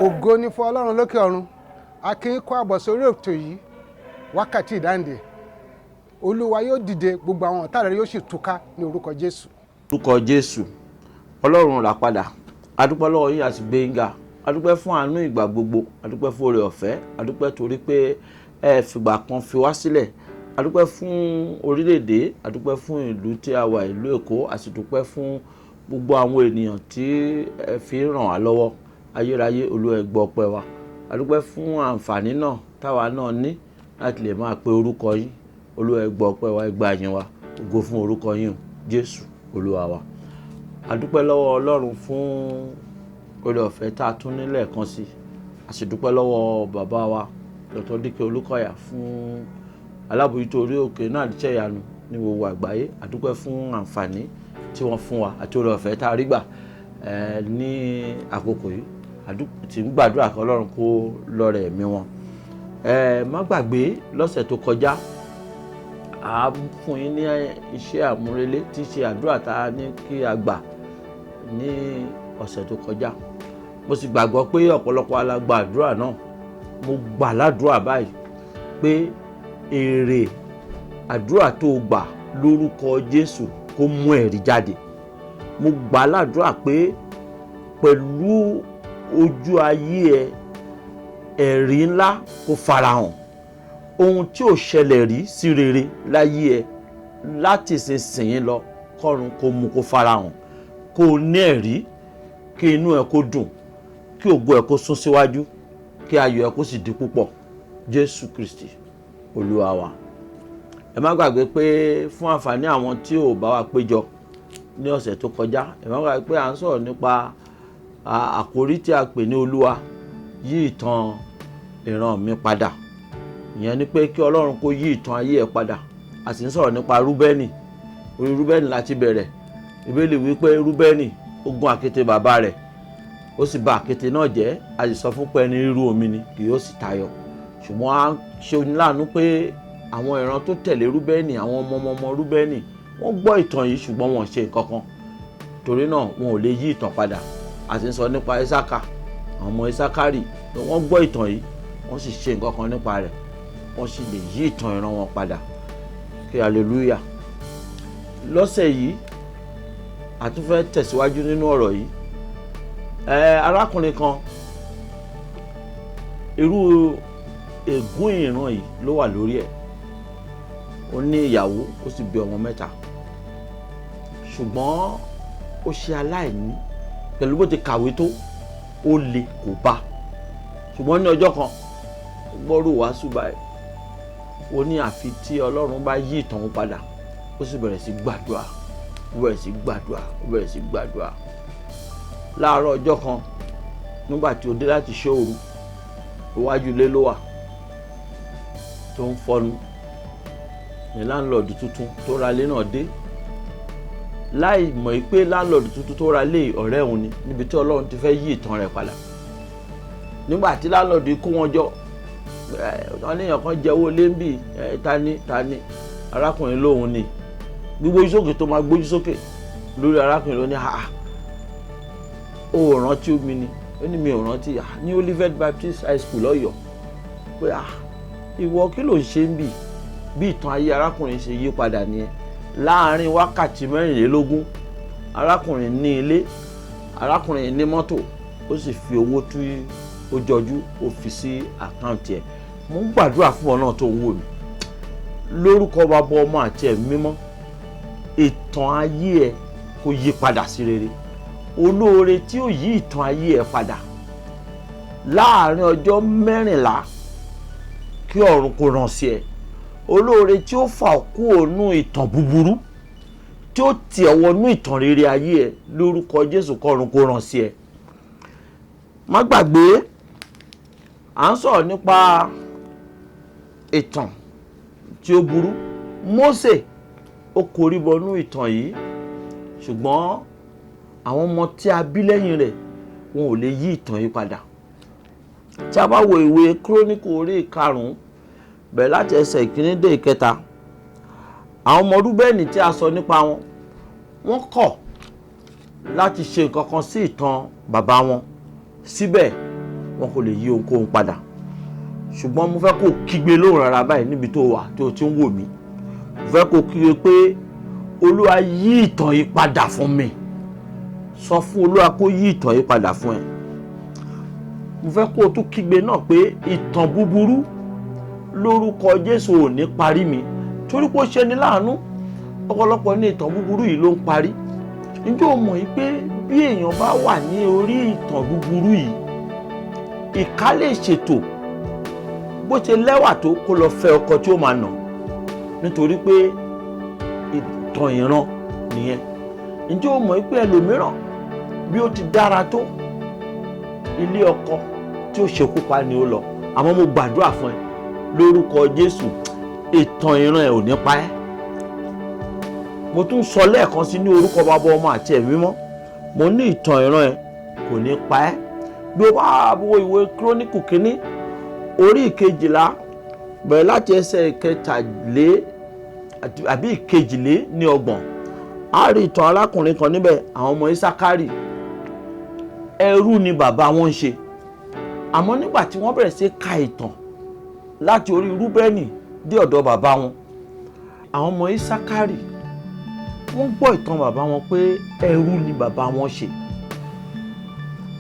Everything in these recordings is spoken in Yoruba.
Ògo ni fún Ọlọ́run lókè ọ̀run. A kí yín kú àbọ̀ sórí ètò yìí, wákàtí ìdáǹdè. Olúwa yóò dìde, gbogbo àwọn ọ̀tá rẹ̀ yóò sì túká ní orúkọ Jésù. Orúkọ Jésù. Ọlọ́run rà padà. A dúpẹ́ lọ́wọ́ yín àti gbẹ̀ngà. A dúpẹ́ fún àánú ìgbà gbogbo. A dúpẹ́ fún oore ọ̀fẹ́. A dúpẹ́ torí pé ẹ fìgbà kan fi wá sílẹ̀. A dúpẹ́ fún orílẹ̀-èdè. A dúpẹ́ fún ìlú tí a wà, ìlú Èkó. A sì dúpẹ́ fún gbogbo àwọn ènìyàn tí ẹ fi ń ràn wá lọ́wọ́. Ayérayé, Olúwa ẹ gbọ́ ọpẹ́ wa. A dúpẹ́ fún àǹfààní náà táwa náà ní láti lè máa pe orúkọ yín. Olúwa ẹ gbọ́ ọpẹ́ wa, ẹ gbà yín wa. Ògo fún orúkọ yín, Jésù Olúwa wa. A dúpẹ́ lọ́wọ́ Ọlọ́run fún oore ọ̀fẹ́ tá a tún ní lẹ́ẹ̀kan sí. A sì dúpẹ́ lọ́wọ́ bàbá wa Dr. Dike Olúkọ̀yà fún alábòójútó orí òkè náà Àdìṣẹ́ Ìyanu ní gbogbo àgbáyé. A dúpẹ́ fún àǹfààní tí wọ́n fún wa àti oore ọ̀fẹ́ tá a rí gbà ní àkókò yìí. Tí ń gbàdúrà kí Ọlọ́run kó lọ́rẹ̀ ẹ̀mí wọn. Má gbàgbé lọ́sẹ̀ tó kọjá a fún yín ní iṣẹ́ àmúrelé tí í ṣe àdúrà tá a ní kí a gbà ní ọ̀sẹ̀ tó kọjá. Mo sì gbàgbọ́ pé ọ̀pọ̀lọpọ̀ alàgbà àdúrà náà. Mo gbà ládùúrà báyìí pé èrè àdúrà tó gbà lórúkọ Jésù kó mú ẹ̀rí jáde. Mo gbà ládùúrà pé pẹ̀lú ojú ayé ẹ̀rí ńlá kó farahàn. Ohun tí ò ṣẹlẹ̀ rí sí rere láyé ẹ láti ìsinsìnyí lọ kọ́run kó mú kó farahàn. Kó ní ẹ̀rí, kí inú ẹ kó dùn, kí ògo ẹ kó sún síwájú, kí ayọ̀ ẹ kó sì di púpọ̀. Jésù Kristi Olúwa wa. Ẹ má gbàgbé pé fún àǹfààní àwọn tí ò bá wa péjọ ní ọ̀sẹ̀ tó kọjá, ẹ má gbàgbé pé à ń sọ̀rọ̀ nípa àkórí tí a pè ní Olúwa yí ìtàn ìran mi padà. Ìyẹn ni pé kí Ọlọ́run kó yí ìtàn ayé ẹ padà. A sì ń sọ̀rọ̀ nípa Rúbẹ́nì. Orí Rúbẹ́nì láti bẹ̀rẹ̀. Bíbélì wí pé Rúbẹ́nì ó gún àkéte bàbá rẹ̀, ó sì bà àkéte náà jẹ́. A sì sọ fún pé ẹni rírú omi ni kì yóò sì tayọ. Ṣùgbọ́n a ṣe oníláàánú pé àwọn ìran tó tẹ̀lé Rúbẹ́nì, àwọn ọmọ Rúbẹ́nì, wọ́n gbọ́ ìtàn yìí ṣùgbọ́n wọn ṣe nǹkan kan. Torí náà wọn ò lè yí ìtàn padà. A sì ń sọ nípa Ísákà, àwọn ọmọ Ísákárì, wọ́n gbọ́ ìtàn yìí, wọ́n sì ṣe nǹkan kan nípa rẹ̀. Wọ́n sì lè yí ìtàn ìran wọn padà. Kí hallelujah. Lọ́sẹ̀ yìí a tún fẹ́ tẹ̀síwájú nínú ọ̀rọ̀ yìí. Arákùnrin kan, irú ègún ìran yìí ló wà lórí ẹ̀. Ó ní ìyàwó, ó sì bí ọmọ 3. Ṣùgbọ́n ó ṣe aláìní. Pẹ̀lú bó ti kàwé tó, ó le kò bá. Ṣùgbọ́n ní ọjọ́ kan gbọ́rù wàásù báyìí. Ó ní àfi tí Ọlọ́run bá yí ìtàn wọn padà. Ó sì bẹ̀rẹ̀ sí gbàdúrà. Ó bẹ̀rẹ̀ sí gbàdúrà. Ó bẹ̀rẹ̀ sí gbàdúrà. Láàárọ̀ ọjọ́ kan nígbà tí ó dé láti ṣọ́ òru, iwájú ilé ló wà tó ń fọnu. Ní láńlọ́ọ̀dù tuntun tó ra ilé náà dé. Láì mọ̀ pé láńlọ́ọ̀dù tuntun tó ra ilé ọ̀rẹ́ òun ni, níbi tí Ọlọ́run ti fẹ́ yí ìtàn rẹ̀ padà. Nígbà tí láńlọ́ọ̀dù kó wọn jọ, wọ́n ní èèyàn kan jẹ owó lé ń bì, tani arákùnrin lóhun ni. Gbígbójú sókè tó máa gbójú sókè lórí arákùnrin ló ní ó rántí mi ni. Ó ní mi ò rántí. Ní Olivet Baptist High School lọ́yọ̀ọ́ pé ìwọ kí ló ń ṣe ń bì. Bí ìtàn ayé arákùnrin ṣe yí padà nìyẹn. Láàárín wákàtí 24 arákùnrin ní ilé, arákùnrin ní mọ́tò, ó sì fi owó tí ó jọjú ó fi sí àkáǹtì ẹ̀. Mo ń gbàdúrà fún ọ náà tó ń wò mí. Lórúkọ Baba, Ọmọ àti Ẹ̀mí Mímọ́, ìtàn ayé ẹ kó yí padà sí rere. Olóore tí ó yí ìtàn ayé ẹ padà láàárín ọjọ́ 14 kí ọ̀run kó rán sí ẹ. Olóore tí ó fà ọ́ kúrò nínú ìtàn búburú, tí ó tì ọ́ wọnú ìtàn rere ayé ẹ, lórúkọ Jésù kọ́run kó rán sí ẹ. Má gbàgbé, à ń sọ̀rọ̀ nípa ìtàn tí ó burú. Mósè ó korí bọnú ìtàn yìí, ṣùgbọ́n àwọn ọmọ tí a bí lẹ́yìn rẹ̀ wọn ò lè yí ìtàn yìí padà. Tí a bá wo ìwé Kíróníkù orí 5 bẹ̀rẹ̀ láti ẹsẹ̀ 1 dé 3, àwọn ọmọ Rúbẹ́nì tí a sọ nípa wọn, wọ́n kọ̀ láti ṣe nǹkan kan sí ìtàn bàbá wọn, síbẹ̀ wọn kò lè yí ohunkóhun padà. Ṣùgbọ́n mo fẹ́ kó kígbe lóhùn rárá báyìí níbi tó wà tí o ti ń wò mí. Mo fẹ́ kó kígbe pé Olúwa yí ìtàn yìí padà fún mi. Sọ fún Olúwa kó yí ìtàn yìí padà fún ẹ. Mo fẹ́ kó o tún kígbe náà pé ìtàn búburú lórúkọ Jésù ò ní parí mi, torí pé ó ṣe ni láàánú. Ọ̀pọ̀lọpọ̀ ní ìtàn búburú yìí ló ń parí. Ǹjẹ́ o mọ̀ pé bí èèyàn bá wà ní orí ìtàn búburú yìí, ìkà lè ṣètò bó ṣe lẹ́wà tó kó lọ fẹ́ ọkọ tí ó máa nà, nítorí pé ìtàn ìran nìyẹn. Ǹjẹ́ o mọ̀ pé ẹlòmíràn bí ó ti dára tó, ilé ọkọ tí ó ṣekú pa ni ó lọ. Àmọ́ mo gbàdúrà fún ẹ lórúkọ Jésù, ìtàn ìran ẹ ò ní pa ẹ́. Mo tún sọ lẹ́ẹ̀kan sí ní orúkọ Bàbá, Ọmọ àti Ẹ̀mí Mímọ́, mo ní ìtàn ìran ẹ kò ní pa ẹ́. Bí o bá wo ìwé Kíróníkù kínní orí 12 bẹ̀rẹ̀ láti ẹsẹ̀ 13 àbí 22, a rí ìtàn arákùnrin kan níbẹ̀, àwọn ọmọ Ísákárì. Ẹrú ni bàbá wọn ń ṣe. Àmọ́ nígbà tí wọ́n bẹ̀rẹ̀ sí ka ìtàn láti orí Rúbẹ́nì dé ọ̀dọ̀ bàbá wọn, àwọn ọmọ Ísákárì wọ́n gbọ́ ìtàn bàbá wọn pé ẹrú ni bàbá wọn ṣe.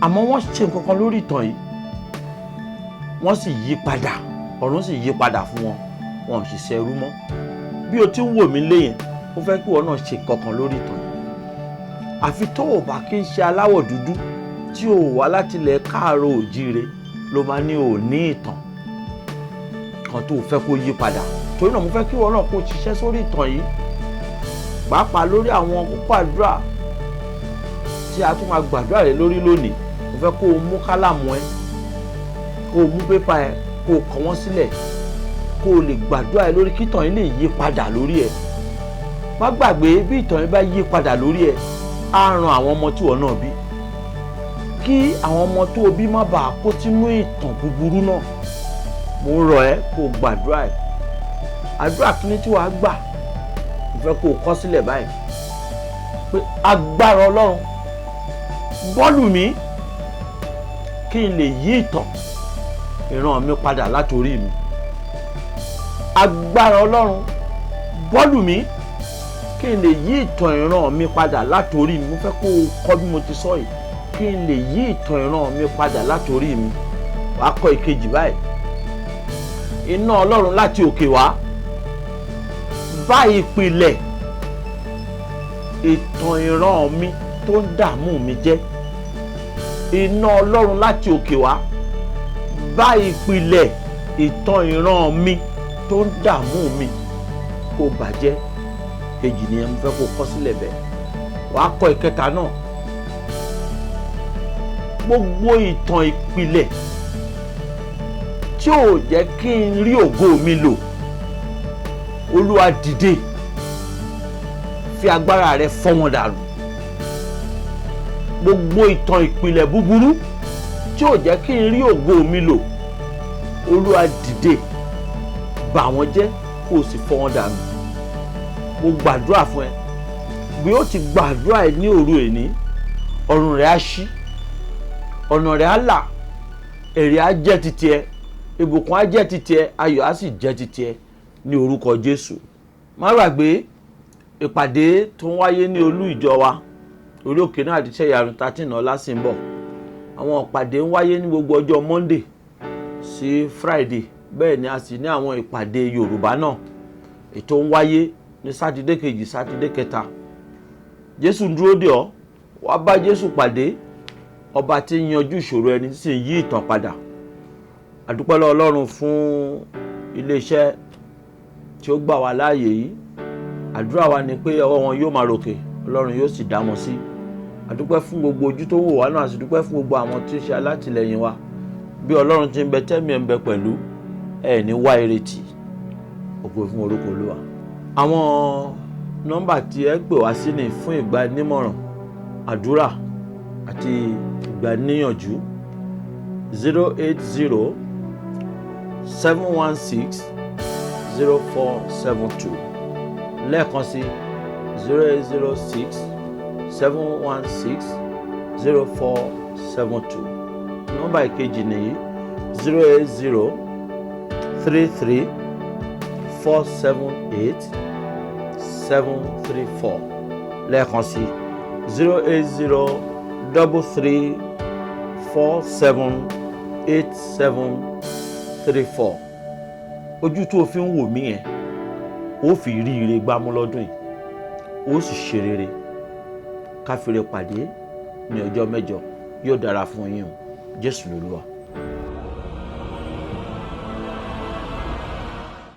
Àmọ́ wọ́n ṣe nǹkan kan lórí ìtàn yìí, wọ́n sì yí padà, ọ̀run sì yí padà fún wọn, wọn ò sì ṣe ẹrú mọ́. Bí o ti ń wò mí léyìn, ó fẹ́ kí wọn náà ṣe nǹkan kan lórí ìtàn yìí. Àfi tó o bá kí ń ṣe aláwọ̀ dúdú tí o wá láti ilẹ̀ káàárọ̀ òjíire ló máa ní ò ní ìtàn kan tó fẹ́ kó yí padà. Torí náà mo fẹ́ kí wọn náà kó ṣiṣẹ́ sórí ìtàn yìí, pàápàá lórí àwọn kókó àdúrà tí a tún máa gbàdúrà rẹ lórí lónìí. Mo fẹ́ kó o mú kálámù ẹ, kó o mú pépà ẹ, kó o kọ wọ́n sílẹ̀, kó o lè gbàdúrà ẹ lórí kí ìtàn yìí lè yí padà lórí ẹ. Má gbàgbé bí ìtàn yìí bá yí padà lórí ẹ, á ran àwọn ọmọ tí wọ́n náà bí, kí àwọn ọmọ tó o bí má bàa kó sínú ìtàn búburú náà. Mo ń rọ̀ ẹ́ kó o gbàdúrà ẹ. Àdúrà kíní tí wàá gbà, mo fẹ́ kó o kọ sílẹ̀ báyìí pé agbára Ọlọ́run bọ́ọ̀lù mi kí n lè yí ìtàn ìran mi padà látòrí mi. Agbára Ọlọ́run bọ́ọ̀lù mi kí n lè yí ìtàn ìran mi padà látòrí mi. Mo fẹ́ kó o kọ́ bí mo ti sọ yìí, kí n lè yí ìtàn ìran mi padà látòrí mi. Wàá kọ ìkejì báyìí. Iná Ọlọ́run láti òkè wá bá ìpìlẹ̀ ìtàn ìran mi tó ń dààmú mi jẹ́. Iná Ọlọ́run láti òkè wá bá ìpìlẹ̀ ìtàn ìran mi tó ń dààmú mi kó bàjẹ́. Kejì nìyẹn, mo fẹ́ kó kọ sílẹ̀ bẹ́ẹ̀. Wàá kọ ìkẹta náà. Gbogbo ìtàn ìpìlẹ̀ tí ò jẹ́ kí n rí ògo mi lò, Olúwa dìde, fi agbára rẹ fọ́ wọn dànù. Gbogbo ìtàn ìpìlẹ̀ búburú tí ò jẹ́ kí n rí ògo mi lò, Olúwa dìde, bà wọ́n jẹ́ kó o sì fọ́ wọn dànù. Mo gbàdúrà fún ẹ, bí ó ti gbàdúrà ẹ ní òru èní, ọ̀run rẹ á ṣí, ọ̀nà rẹ á là, èrè á jẹ́ titi ẹ, ìbùkún á jẹ́ titi ẹ, ayọ̀ á sì jẹ́ titi ẹ ní orúkọ Jésù. Má gbàgbé ìpàdé tó ń wáyé ní olú ìjọ wa orí òkè náà àdìsẹ́ ìyanu 13 ọ̀la sì ń bọ̀. Àwọn ìpàdé ń wáyé ní gbogbo ọjọ́ Monday sí Friday. Bẹ́ẹ̀ ni a sì ní àwọn ìpàdé Yorùbá náà ètò ń wáyé ní sátidé kejì, sátidé kẹta. Jésù ń dúró dè ọ́, wá bá Jésù pàdé, ọba tí ń yanjú ìṣòro ẹni tí sì ń yí ìtàn padà. A dúpẹ́ lọ́wọ́ Ọlọ́run fún iléeṣẹ́ tí ó gbà wá láàyè yìí. Àdúrà wa ni pé ọwọ́ wọn yóò máa ròkè, Ọlọ́run yóò sì dá wọn sí. A dúpẹ́ fún gbogbo ojú tó wò wá náà, a sì dúpẹ́ fún gbogbo àwọn tí ó ṣe alátìlẹyìn wa. Bí Ọlọ́run ti ń bẹ tẹ́mi ẹ̀ ń bẹ pẹ̀lú, ẹ̀ ní wá ìrètí. Ògo fún orúkọ Olúwa. Àwọn nọ́mbà tí ẹ pè wá sí ni fún ìgbanímọ̀ràn, àdúrà àti ìgbaníyànjú 080 716 0472 lẹ́ẹ̀kan sí 0806 716 0472. Nọ́mbà ìkejì nìyí 080 33 478 734. lẹ́ẹ̀kan sí 080 33 47 8734. ojú tó o fi ń wò mí yẹn ó fi rí ire gbámú lọ́dún yìí ó sì ṣe rere. ká fi ire pàdé ní ọjọ́ mẹ́jọ. yóò dára fún yín o. Jésù lolúwa.